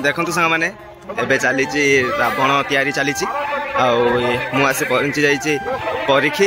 देखो सांग मैंने एबे चली रावण तैयारी चली मुझे पहुँची जाइए परीक्षी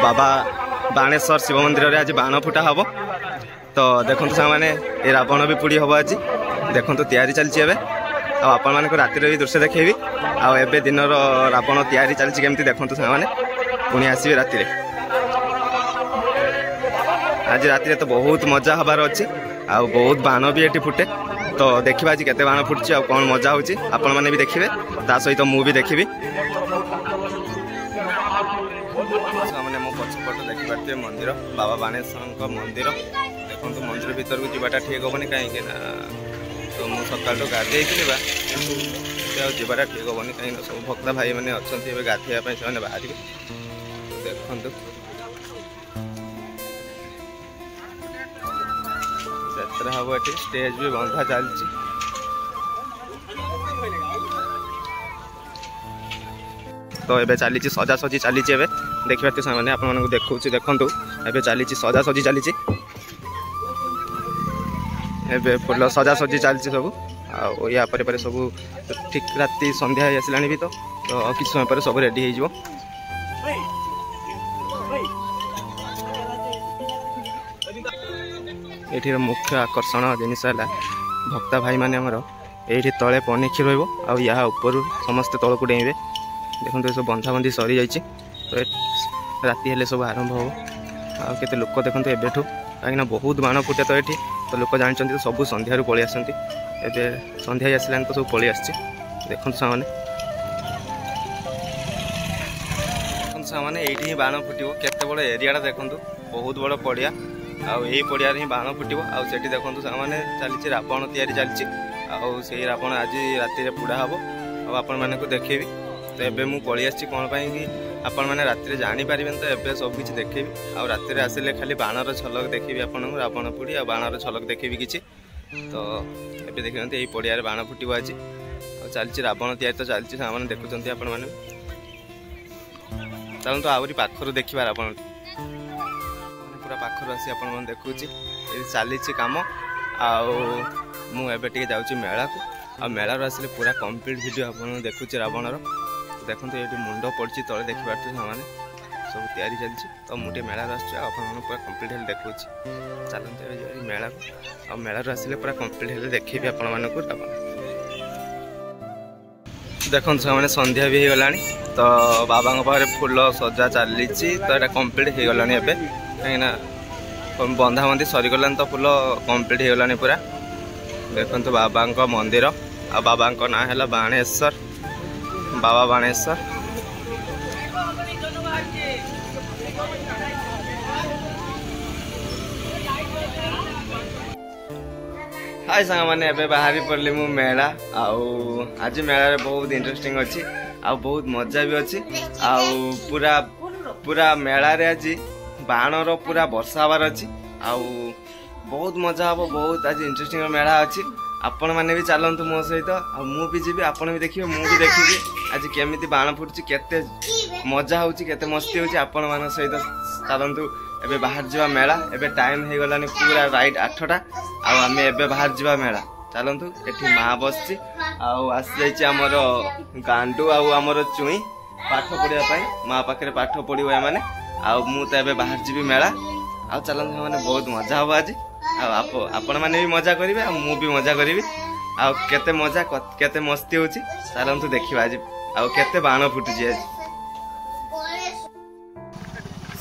बाबा बाणेश्वर शिव मंदिर में आज बाण फुटा हम तो देखो सांग मैंने ये रावण भी पुड़ी हम आज देखो तैयारी चलती आपण मानक रातिर भी दृश्य देखेबी आबे दिन रावण तैयारी चलती केमती देखो सांग मैंने पुणी आसवे राति आज राति तो बहुत मजा हबार अच्छी आ बहुत बाण भी ये फुटे तो देखा आज केते बाण फुटुची आ कौन मजा होची आपण माने भी देखिए ता सहित मु भी देखी मैंने मो पछपट देखिए मंदिर बाबा बाणेश्वर मंदिर देखो मंदिर भीतर को जीवाटा ठीक हेनी कहीं तो मुझे सकाल तो गाधे जीवाटा ठीक हेनी कहीं सब भक्ता भाई मैंने अच्छा गाधेवाई से बाहर देखु यात्रा हम ये स्टेज भी बंधा चलती तो ये चली सजासजी चली देखिए मैंने आप देखा देखु ए चली सजासजी चली फुल सजासजी चलती सब या पर सब ठीक राति संध्या आसला भी तो किसी समय पर सब रेडी हो ये मुख्य आकर्षण जिनस है भक्ता भाई माने हमर ये तले पनीक्षी ऊपर समस्ते तल को डेइबे देखो ये सब बंधाबंधी सरी जाइए तो राति हेले सब आरंभ हो आते लोक देखो एबेठू कहीं बहुत बाण फुटे तो ये तो लोक जानते तो सब संध्यार पलि आसती ए संध्या आसला तो सब पलि आसी देखो सामने ये बाण फुटो केते बड़ एरिया देखो बहुत बड़ पड़िया आई पड़िया ही बाण फुटो आठी देखो मैंने चली रावण तैयारी चलती से रावण आज राति पुड़ा हम आपण मानक देखेबी तो एबे मु पलि आसी कौन पाई कि आपण मैंने राति जानीपर तो एबे सब किसी देखेबी आ राति आसिले खाली बाणर झलक देखी आपन रावण पुड़ी आ बाणर झलक देखेबी किसी तो एबे देखते यही पड़िया बाण फुटो आज चलती रावण तैयारी तो चलती सामने देखुं आपण मैंने चलते आहरी पाखर देखा रावण पूरा पाखर आसी आप देखुची चली कम आबे जाऊँगी मेला को आ मेला आसिले पूरा कंप्लीट वीडियो आप देखुची रावणर देखो ये मुंड पड़ी तले देखिए सामने सब तैयारी चलती तो मुझे मेला पूरा कंप्लीट हेल्ले देखुची चलते मेला आ मेला आसिले पूरा कंप्लीट हेल्ले देखी आपण मानक रावण देखो सामने संध्या भी हो गला तो बाबा पाखे फुल सजा चली तो यहाँ कंप्लीट हो गला कहीं बंधाबंधी सरीगला तो फुल कंप्लीट हो गला पूरा देखो बाबा मंदिर आ बाबा ना है बाणेश्वर बाबा बाणेश्वर हाय सांग मैंने एबे बाहरी पड़ली मु मेला आज मेला बहुत इंटरेस्टिंग अच्छी आ बहुत मजा भी अच्छी आ पूरा पूरा मेला रे आज बाणर पूरा वर्षा हबार अच्छी आ बहुत मजा हम बहुत आज इंटरेस्टिंग मेला अच्छी आपण मैंने भी चलतु मो सहित मु भी जी आपण भी देखिए मु भी देखी आज केमी बाण फुटुची केते मजा होची केते मस्ती होची आपण मान सहित चलतु एबे बाहर जावा मेला एबे टाइम हो गलानी पूरा राइट 8टा आम एबे बाहर जावा मेला चलतु एठी माँ बसची आसी जाइए आमर गांडू आमर चुई पाठ पढ़ाई माँ पाखे पाठ पढ़ो एमाने मु तो एबे बाहर जीवी मेला आ चलतु मैंने बहुत मजा हम आज आपण मैंने भी मजा करेंगे मु भी मजा करी केते मजा केते मस्ती होची चलतु देखिए आज केते बाण फुटुची आज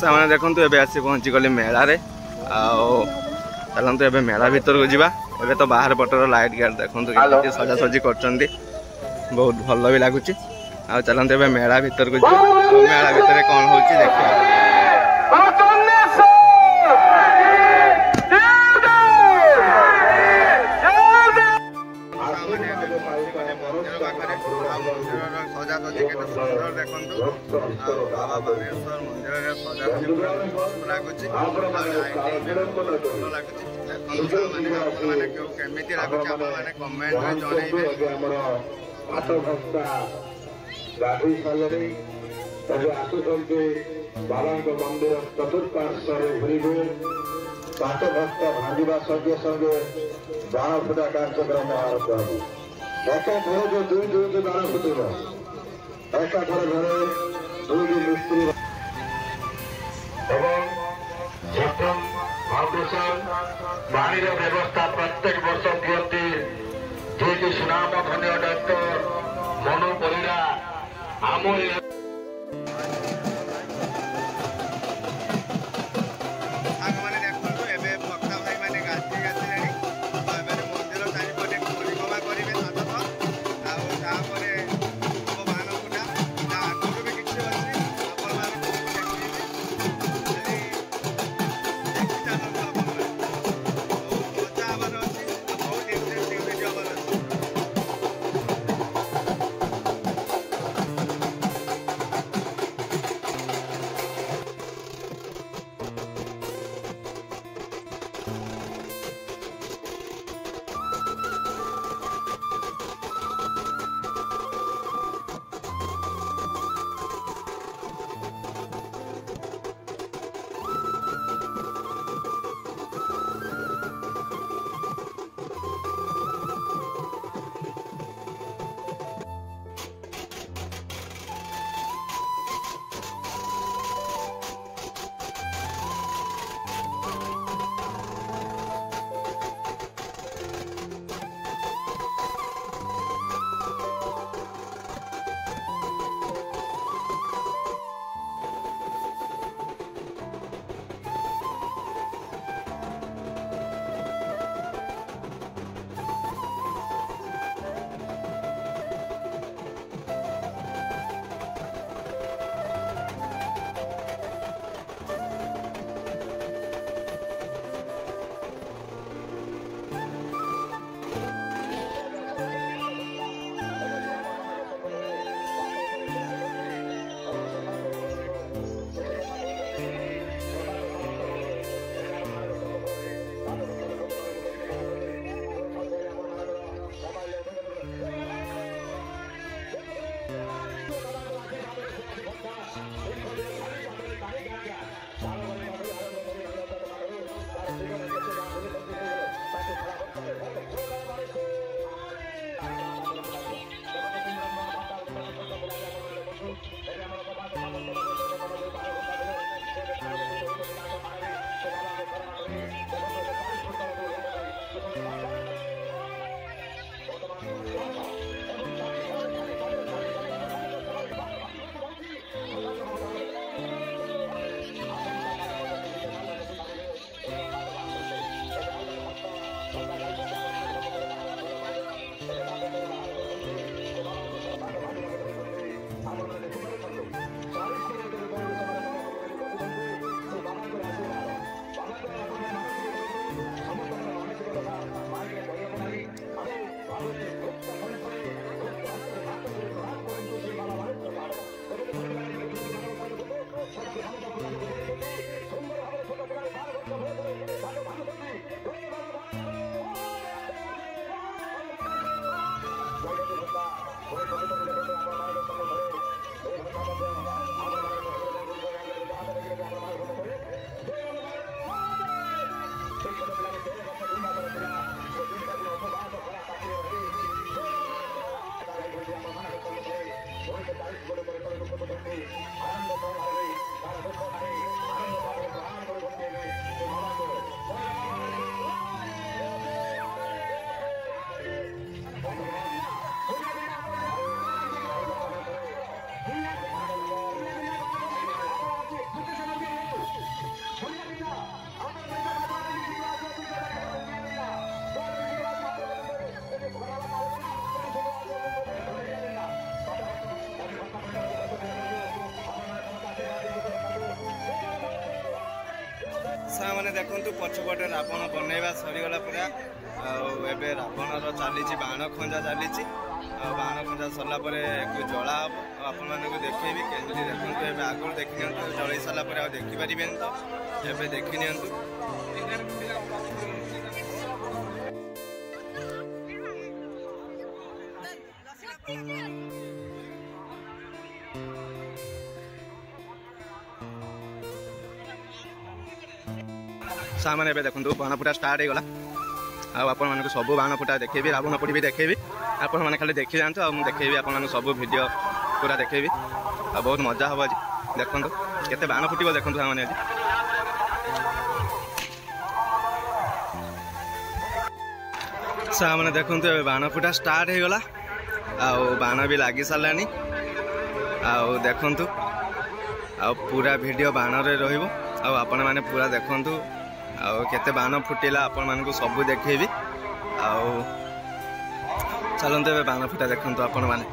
सामने देखु एबे आसी पहुँची गली मेला रे चलतु एबे मेला भीतर को जीवा एबे तो बाहर पटर लाइट गार्ड देखु सजासजी कर बहुत भल भी लगुच चलतु एबे मेला भीतर को जीवा मेला भीतर कौन होची देखिए सजासजी के सुंदर देखो बाबा बाणेश्वर मंदिर सजासजी लगुच केमी लगुच कमेंट में जनइबे बाबा मंदिर चतुर्पार्श्वर घूरे पाठ भक्त भांजा संगे संगे बाण फुटा कार्यक्रम आरंभ একা ঘরে যে দুই দুইটি দ্বারা ফুটিব একা ঘরে ঘরে দুইটি মিস্ত্রি এবং ঝাড়খণ্ড ফাউন্ডেশন পানির ব্যবস্থা প্রত্যেক বর্ষ দিয়ନ୍ତି ଯିଏକି ସୁନାମ ଧନ୍ୟ ଡକ୍ଟର ମନୁ ପରିଡ଼ା ଆମ ସାଙ୍ଗମାନେ ଦେଖନ୍ତୁ ଏବେ ଭକ୍ତ ଭାଇମାନେ ଗାଧେଇ ଆସିଲେଣି। ଏବେ ମନ୍ଦିର ଚାରିପଟେ ପରିକ୍ରମା କରିବେ ସାତଥର ଆଉ ତାପରେ ହବ ବାଣ ଫୁଟା। ତା ଆଗରୁ ବି କିଛି ଅଛି ଆପଣମାନଙ୍କୁ ଦେଖେଇବି। ଦେଖି ଚାଲନ୍ତୁ ଆପଣମାନେ। ବହୁତ ମଜା ହବାର ଅଛି ଆଉ ବହୁତ ଇଣ୍ଟରେଷ୍ଟିଂ ଭିଡ଼ିଓ ହବାର ଅଛି। सामने देखु पछपटे रावण बनैवा सरीगला पूरा आबे रावणर चली बाण खंजा चली बाण खंजा सरला जला हम आपण मानक देखी केमती देखते आगुरी देखी नि जल सारापर देखिपारे तो ये देखी नि सामने देखो बाण पूरा स्टार्ट हो गला आपण मानक सब बाण फुटा देखेबी रावण पोड़ी भी देखेबी आपण माने खाली देखि जानतो आ देखेबी आपण मानक सब वीडियो पूरा देखेबी आ बहुत मजा हबो आज देखंतु केते बाण फुटिबो देखंतु माने आज सामने देखंतु बाण फुटा स्टार्ट हे गला आ बाण भी लागी सालानी आ देखंतु आ पूरा वीडियो बाण रे रहिबो आ आपण माने पूरा देखंतु आ केते बाण फुटिला आपण मानकु सब देखेबी आ चलते ए बाण फुटा देखंतु आपण माने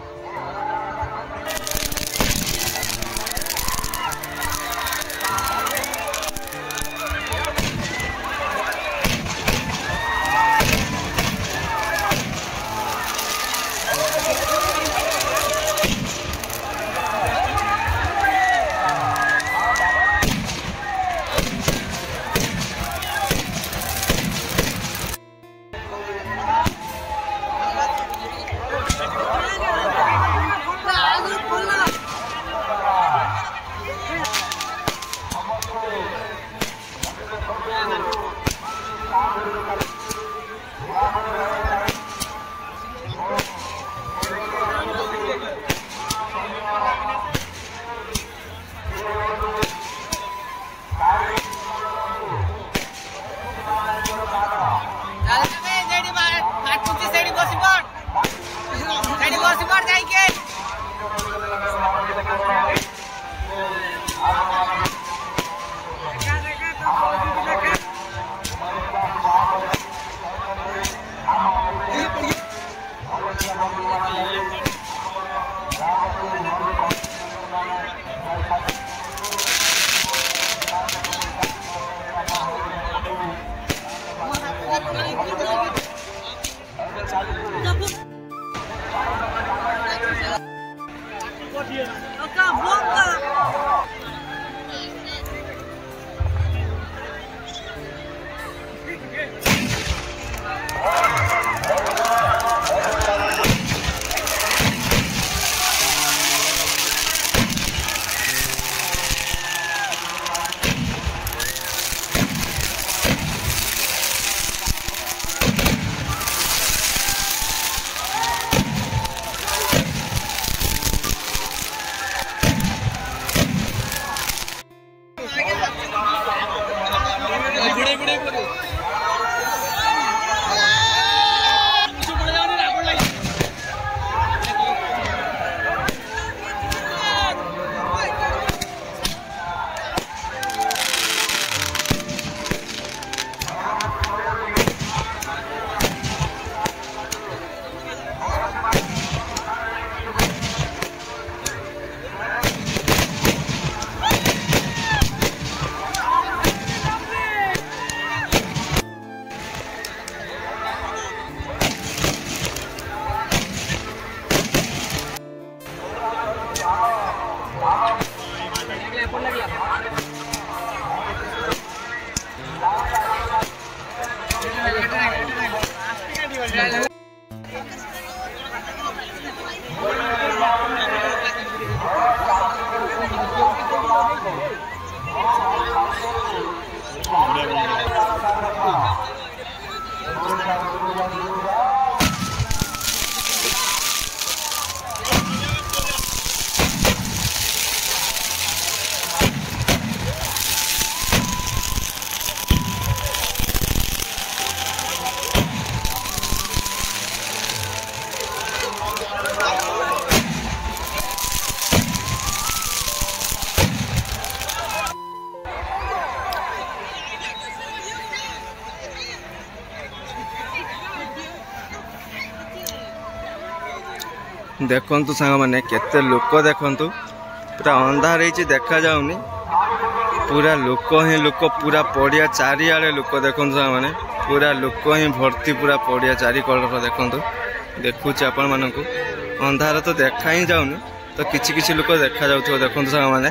देखंतु सांग माने केते लोक देखंतु पूरा अंधार होइछि देखा जाउनी पूरा लोक ही लोक पूरा पड़िया चारिआडे लोक देखंतु सांग माने पूरा लोक ही भर्ती पूरा पड़िया चारि कलर देखंतु देखुछि आपण मानकु अंधार तो देखा ही जाउनी तो किछि किछि लोक देखा जाउथो देखंतु सांग माने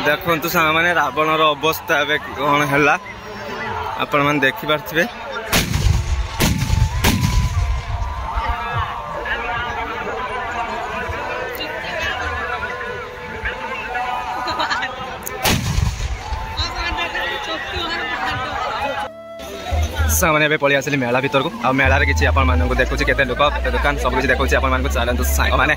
देखु सामने रावणर अवस्था ए कौन है आपण मैंने देखिपे सामने पलि आसिली मेला भीतर को आ मेला किसी आपण मानक देखुँ केते लोक केते दुकान सब किसी देखुँ आपण मानक चलतु सांग मैंने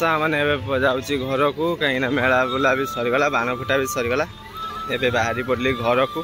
मैंने जाऊँगी घर को कहीं मेला बुला भी सरीगला बाण फुटा भी सरीगला एवं बाहरी पड़ली घर को।